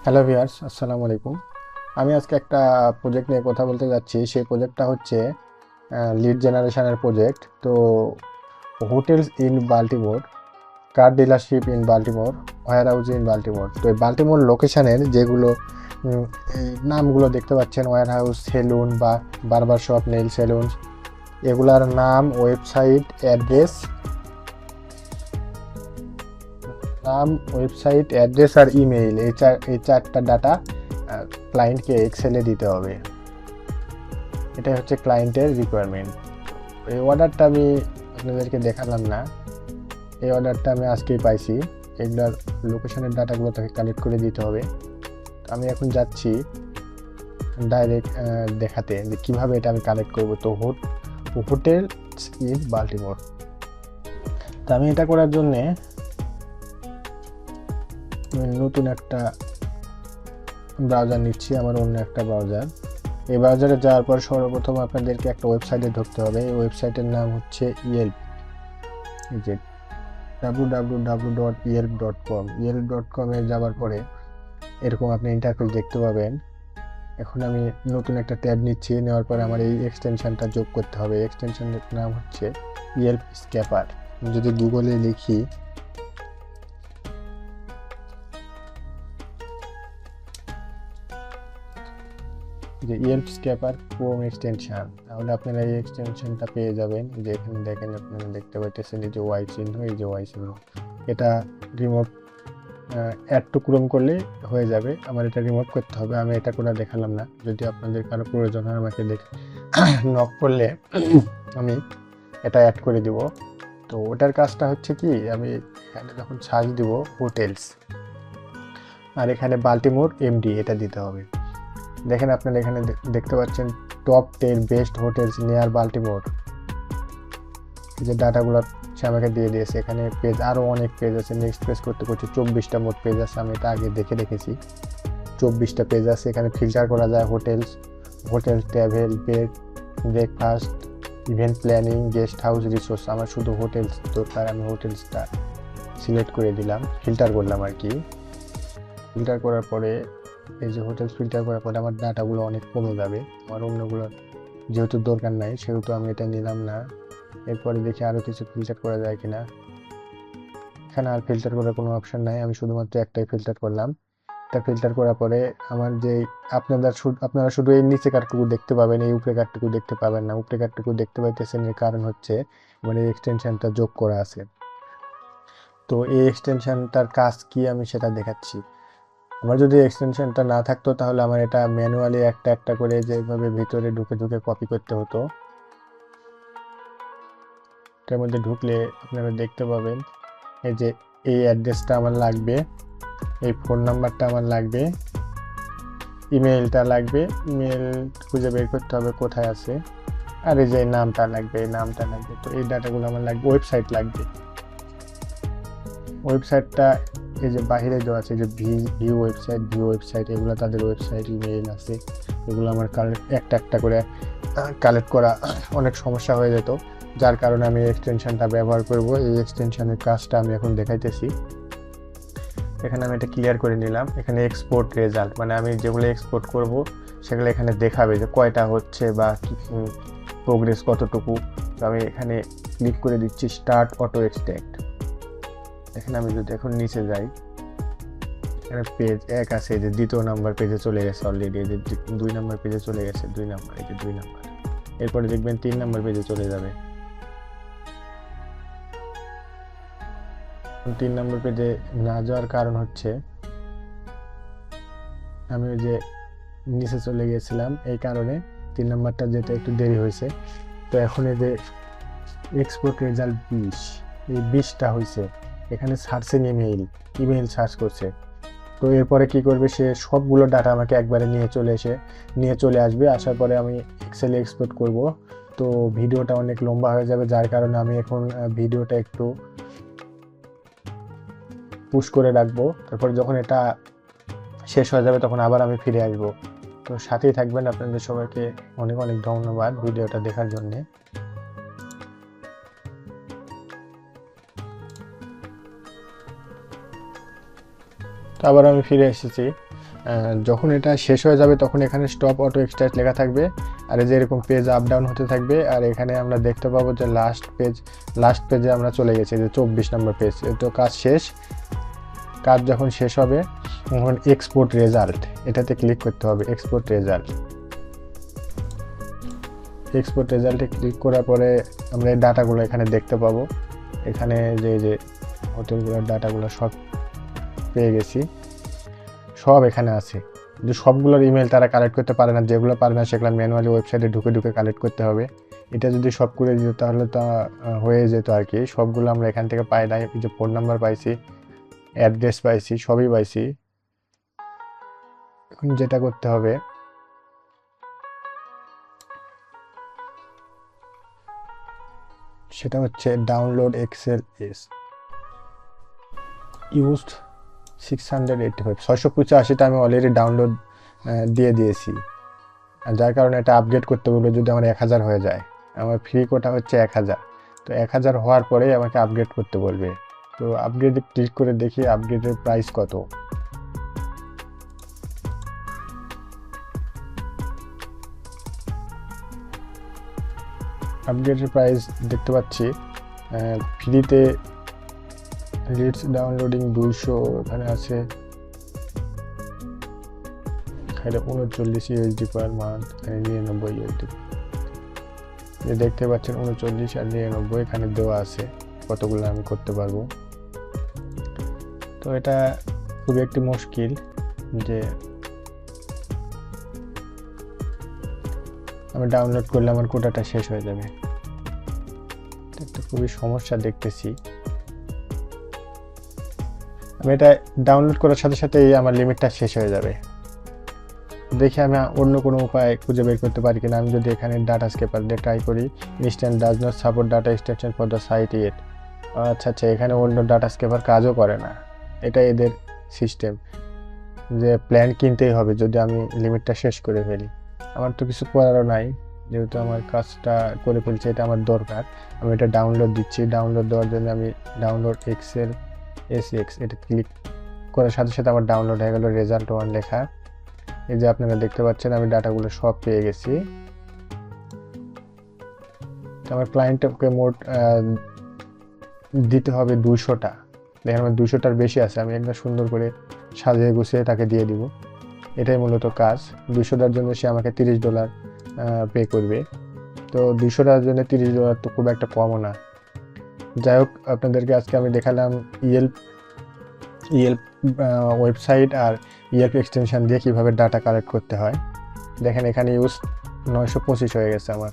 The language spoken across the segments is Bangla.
হ্যালো ভিউয়ার্স, আসসালামু আলাইকুম। আমি আজকে একটা প্রজেক্ট নিয়ে কথা বলতে যাচ্ছি। সেই প্রজেক্টটা হচ্ছে লিড জেনারেশনের প্রজেক্ট। তো hotels in Baltimore, car dealership in Baltimore, warehouse in Baltimore. তো এই বাল্টিমোর লোকেশনের যেগুলো এই নামগুলো দেখতে পাচ্ছেন, ওয়্যার হাউস, সেলুন বা বারবার শপ, নেইল সেলুন, এগুলার নাম, ওয়েবসাইট অ্যাড্রেস আর ইমেইল, এই চারটা ডাটা ক্লায়েন্টকে এক্সেলে দিতে হবে। এটাই হচ্ছে ক্লায়েন্টের রিকোয়ারমেন্ট। এই অর্ডারটা আমি আপনাদেরকে দেখালাম না, এই অর্ডারটা আমি আজকেই পাইছি। এগুলার লোকেশনের ডাটাগুলো তাকে কালেক্ট করে দিতে হবে। আমি এখন যাচ্ছি ডাইরেক্ট দেখাতে যে কীভাবে এটা আমি কালেক্ট করবো। তো হোটেল ইন বাল্টিমোর। তো আমি এটা করার জন্যে নতুন একটা ব্রাউজার নিচ্ছি, আমার অন্য একটা ব্রাউজার। এই ব্রাউজারে যাওয়ার পর সর্বপ্রথম আপনাদেরকে একটা ওয়েবসাইটে ঢুকতে হবে। এই ওয়েবসাইটের নাম হচ্ছে ইয়েল্প, এই যে www.yelp.com। yelp.com এ যাওয়ার পরে এরকম আপনি ইন্টারফেস দেখতে পাবেন। এখন আমি নতুন একটা ট্যাব নিচ্ছি, নেওয়ার পরে আমার এই এক্সটেনশনটা যোগ করতে হবে। এক্সটেনশনের নাম হচ্ছে ইয়েল্প স্ক্যাপার। যদি গুগলে লিখি যে ইয়েল্প স্ক্যাপার ক্রোম এক্সটেনশন, তাহলে আপনারা এই এক্সটেনশনটা পেয়ে যাবেন। যে এখানে দেখেন, আপনারা দেখতে পাচ্ছেন এই যে ওয়াই চিহ্ন, এই যে ওয়াই চিহ্ন, এটা রিমুভ অ্যাড টু ক্রোম করলে হয়ে যাবে। আমার এটা রিমুভ করতে হবে, আমি এটা করে দেখালাম না। যদি আপনাদের কারো প্রয়োজন হয় আমাকে নক করলে আমি এটা অ্যাড করে দিব। তো ওটার কাজটা হচ্ছে কি, আমি এখানে যখন সার্চ দিব হোটেলস, আর এখানে বাল্টিমোর এমডি এটা দিতে হবে। দেখেন আপনারা এখানে দেখতে পাচ্ছেন top 10 best hotels near Baltimore. যে ডাটাগুলো সে আমাকে দিয়ে দিয়েছে। এখানে পেজ আরও অনেক পেজ আছে, নেক্সট পেজ করতে করতে 24টা মোট পেজ আছে। আমি এটা আগে দেখে রেখেছি, 24টা পেজ আছে। এখানে ফিল্টার করা যায় hotels, travel, bed, breakfast, event planning, guest house, resource. আমার শুধু হোটেলস দরকার, আমি হোটেলসটা সিলেক্ট করে দিলাম, ফিল্টার করলাম আর কি। ফিল্টার করার পরে এই যে হোটেলস ফিল্টার করার পরে আমার ডাটাগুলো অনেক কমে যাবে। আমার অন্যগুলো যেহেতু দরকার নাই সেহেতু আমি এটা নিলাম না। এরপরে দেখি আরও কিছু ফিল্টার করা যায় কিনা। এখানে আর ফিল্টার করার কোনো অপশন নাই, আমি শুধুমাত্র একটাই ফিল্টার করলাম। এটা ফিল্টার করার পরে আমার যে আপনারা শুধু এই নিচে কার্ডটুকু দেখতে পাবেন, এই উপরে কার্ডটুকু দেখতে পাবেন না। উপরে কার্ডটুকু দেখতে পাইতেছেন, এর কারণ হচ্ছে মানে এই এক্সটেনশনটা যোগ করা আছে। তো এই এক্সটেনশনটার কাজ কি আমি সেটা দেখাচ্ছি। আমার যদি এক্সটেনশনটা না থাকতো তাহলে আমার এটা ম্যানুয়ালি একটা একটা করে যেভাবে ভিতরে ঢুকে ঢুকে কপি করতে হতো। এটার মধ্যে ঢুকলে আপনারা দেখতে পাবেন এই যে এই অ্যাড্রেসটা আমার লাগবে, এই ফোন নাম্বারটা আমার লাগবে, ইমেলটা লাগবে, ইমেল খুঁজে বের করতে হবে কোথায় আছে, আর এই যে নামটা লাগবে, এই নামটা লাগবে। তো এই ডাটাগুলো আমার লাগবে। ওয়েবসাইট লাগবে, ওয়েবসাইটটা এই যে বাহিরে দেওয়া আছে যে ভিউ ওয়েবসাইট, এগুলো তাদের ওয়েবসাইট, ইমেল আছে। এগুলো আমার একটা একটা করে কালেক্ট করা অনেক সমস্যা হয়ে যেত, যার কারণে আমি এক্সটেনশনটা ব্যবহার করব। এই এক্সটেনশনের কাজটা আমি এখন দেখাইতেছি। এখানে আমি এটা ক্লিয়ার করে নিলাম। এখানে এক্সপোর্ট রেজাল্ট, মানে আমি যেগুলো এক্সপোর্ট করব সেগুলো এখানে দেখাবে যে কয়টা হচ্ছে বা প্রোগ্রেস কতটুকু। তো আমি এখানে ক্লিক করে দিচ্ছি স্টার্ট অটো এক্সট্রাক্ট। এখানে আমি যদি এখন নিচে যাই, এখানে পেজ 1 আছে, যে 2 নাম্বার পেজে চলে গেছে অলরেডি, এই যে 2 নাম্বার পেজে চলে গেছে, 2 নাম্বার, এই যে 2 নাম্বার। এরপরে দেখবেন 3 নাম্বার পেজে চলে যাবে। 3 নাম্বার পেজে না যাওয়ার কারণ হচ্ছে আমি ওই যে নিচে চলে গিয়েছিলাম, এই কারণে 3 নাম্বারটা যেতে একটু দেরি হয়েছে। তো এখন এই যে এক্সপোর্ট রেজাল্ট 20, এই 20টা হয়েছে। এখানে সার্চিং ইমেইল সার্চ করছে। তো এরপরে কি করবে, সে সবগুলো ডাটা আমাকে একবারে নিয়ে চলে আসবে। আসার পরে আমি এক্সেলে এক্সপোর্ট করব। তো ভিডিওটা অনেক লম্বা হয়ে যাবে, যার কারণে আমি এখন ভিডিওটা একটু পুশ করে রাখবো। তারপরে যখন এটা শেষ হয়ে যাবে তখন আবার আমি ফিরে আসবো। তো সাথেই থাকবেন। আপনাদের সবাইকে অনেক অনেক ধন্যবাদ ভিডিওটা দেখার জন্যে। তো আবার আমি ফিরে এসেছি। যখন এটা শেষ হয়ে যাবে তখন এখানে স্টপ অটো এক্সট্রাক্ট লেখা থাকবে, আর এই যে এরকম পেজ আপ ডাউন হতে থাকবে, আর এখানে আমরা দেখতে পাবো যে লাস্ট পেজে আমরা চলে গেছি, যে 24 নম্বর পেজ। তো কাজ শেষ। কাজ যখন শেষ হবে তখন এক্সপোর্ট রেজাল্ট এটাতে ক্লিক করতে হবে। এক্সপোর্ট রেজাল্টে ক্লিক করার পরে আমরা এই ডাটাগুলো এখানে দেখতে পাবো। এখানে যে হোটেলগুলোর ডাটাগুলো সব পেয়ে গেছি, সব এখানে আছে। যে সবগুলোর ইমেল তারা কালেক্ট করতে পারে না, যেগুলো পারে না সেগুলো ম্যানুয়ালি ওয়েবসাইটে ঢুকে কালেক্ট করতে হবে। এটা যদি সব করে দিত তাহলে তো হয়ে যেত আর কি। সবগুলো আমরা এখান থেকে পাই নাই। যে ফোন নাম্বার পাইছি, অ্যাড্রেস পাইছি, সবই পাইছি। এখন যেটা করতে হবে সেটা হচ্ছে ডাউনলোড এক্সেল এস ইউজড 685 আমি অলরেডি ডাউনলোড দিয়ে দিয়েছি, আর যার কারণে এটা আপগ্রেড করতে বলবে যদি আমার 1000 হয়ে যায়। আমার ফ্রি কোটা হচ্ছে 1000, তো 1000 হওয়ার পরেই আমাকে আপগ্রেড করতে বলবে। তো আপগ্রেডে ক্লিক করে দেখি আপগ্রেডের প্রাইস কত। আপগ্রেডের প্রাইস দেখতে পাচ্ছি ফ্রিতে লিডস ডাউনলোডিং 200 এখানে আছে, এখানে 39 ইউএসডি পার মান্থ, এখানে 99 ইউএসডি। দেখতে পাচ্ছেন 39 আর 99 এখানে দেওয়া আছে কতগুলো আমি করতে পারবো। তো এটা খুবই একটি মুশকিল যে আমি ডাউনলোড করলে আমার কোটাটা শেষ হয়ে যাবে। একটা খুবই সমস্যা দেখতেছি। আমি এটা ডাউনলোড করার সাথে সাথেই আমার লিমিটটা শেষ হয়ে যাবে। দেখি আমি অন্য কোনো উপায় খুঁজে বের করতে পারি কিনা। আমি যদি এখানে ডাটা স্কেপার দিয়ে ট্রাই করি, instant does not support data extraction for the site yet. আচ্ছা, এখানে অন্য ডাটা স্কেপার কাজও করে না। এটা এদের সিস্টেম যে প্ল্যান কিনতেই হবে যদি আমি লিমিটটা শেষ করে ফেলি। আমার তো কিছু করারও নাই, যেহেতু আমার কাজটা করে ফেলছি, এটা আমার দরকার। আমি এটা ডাউনলোড দিচ্ছি। ডাউনলোড দেওয়ার জন্য আমি ডাউনলোড এক্সেল এসএক্স এটা ক্লিক করার সাথে সাথে আমার ডাউনলোড হয়ে গেল রেজাল্ট 1 লেখা। এই যে আপনারা দেখতে পাচ্ছেন আমি ডাটাগুলো সব পেয়ে গেছি। আমার ক্লায়েন্টকে মোট দিতে হবে 200টা। দেখেন আমার 200টার বেশি আছে। আমি একদম সুন্দর করে সাজিয়ে গুছিয়ে তাকে দিয়ে দিব। এটাই মূলত কাজ। 200টার জন্য সে আমাকে $30 পে করবে। তো 200টার জন্য $30 তো খুব একটা কমও না। যাই হোক, আপনাদেরকে আজকে আমি দেখালাম ইয়েল্প ওয়েবসাইট আর ইয়েল্প এক্সটেনশন দিয়ে কীভাবে ডাটা কালেক্ট করতে হয়। দেখেন এখানে ইউজ 925 হয়ে গেছে আমার,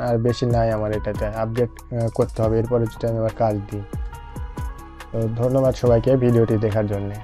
আর বেশি নাই আমার। এটাতে আপডেট করতে হবে এরপরে যদি আমি আবার কাজ দিই। তো ধন্যবাদ সবাইকে ভিডিওটি দেখার জন্যে।